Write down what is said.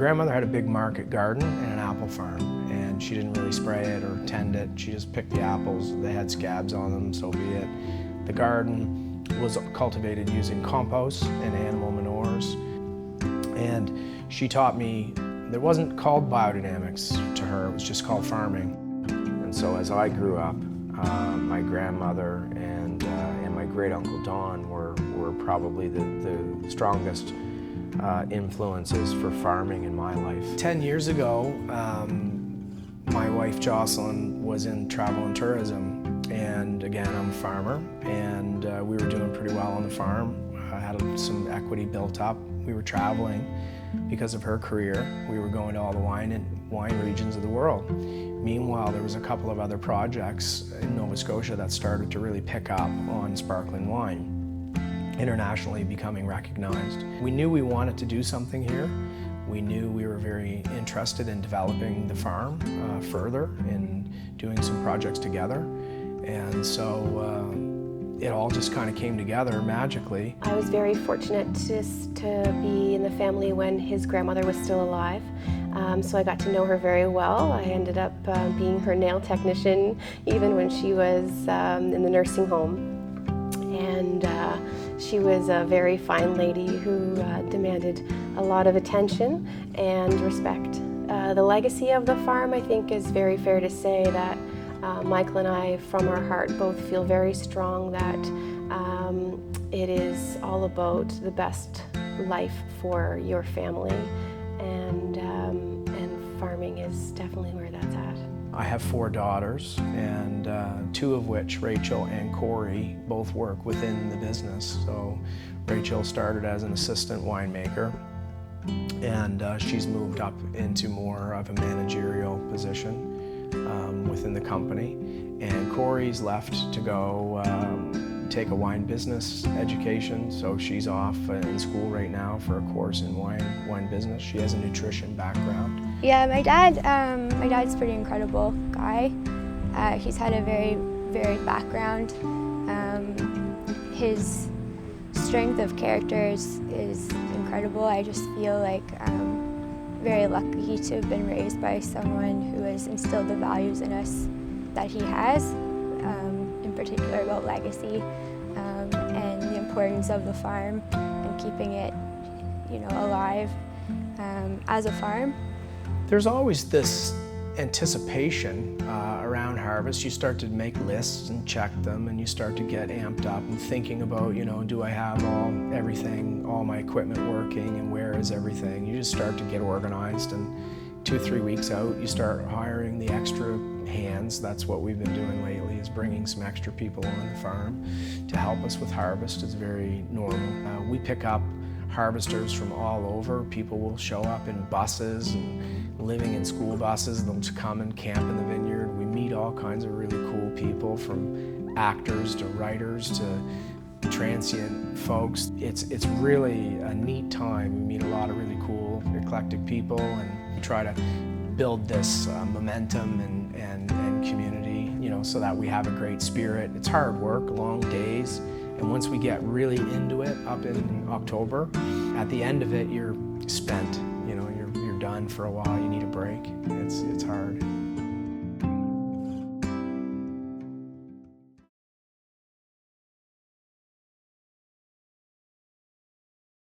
grandmother had a big market garden and an apple farm, and she didn't really spray it or tend it. She just picked the apples. They had scabs on them, so be it. The garden was cultivated using compost and animal manures. And she taught me, it wasn't called biodynamics to her, it was just called farming. And so as I grew up, my grandmother and my great uncle Don were probably the strongest influences for farming in my life. 10 years ago, my wife Jocelyn was in travel and tourism, and again, I'm a farmer, and we were doing pretty well on the farm. I had some equity built up. We were traveling because of her career. We were going to all the wine regions of the world. Meanwhile, there was a couple of other projects in Nova Scotia that started to really pick up on sparkling wine, internationally becoming recognized. We knew we wanted to do something here. We knew we were very interested in developing the farm further and doing some projects together. And so it all just kind of came together magically. I was very fortunate to be in the family when his grandmother was still alive. So I got to know her very well. I ended up being her nail technician even when she was in the nursing home. And she was a very fine lady who demanded a lot of attention and respect. The legacy of the farm, I think, is very fair to say that Michael and I, from our heart, both feel very strong that it is all about the best life for your family, and farming is definitely where that's at. I have 4 daughters, and 2 of which, Rachel and Corey, both work within the business. So Rachel started as an assistant winemaker, and she's moved up into more of a managerial position within the company. And Corey's left to go take a wine business education, so she's off in school right now for a course in wine business. She has a nutrition background. Yeah, my dad's a pretty incredible guy. He's had a very varied background. His strength of character is incredible. I just feel like I'm very lucky to have been raised by someone who has instilled the values in us that he has, in particular about legacy and the importance of the farm and keeping it, alive as a farm. There's always this anticipation around harvest. You start to make lists and check them, and you start to get amped up and thinking about, do I have all my equipment working, and where is everything? You just start to get organized, and 2-3 weeks out, you start hiring the extra hands. That's what we've been doing lately, is bringing some extra people on the farm to help us with harvest. It's very normal. We pick up harvesters from all over. People will show up in buses and living in school buses. They'll come and camp in the vineyard. We meet all kinds of really cool people, from actors to writers to transient folks. It's really a neat time. We meet a lot of really cool, eclectic people, and we try to build this momentum and community, so that we have a great spirit. It's hard work, long days, and once we get really into it up in October, at the end of it, you're spent. You're done for a while. You need a break. It's hard.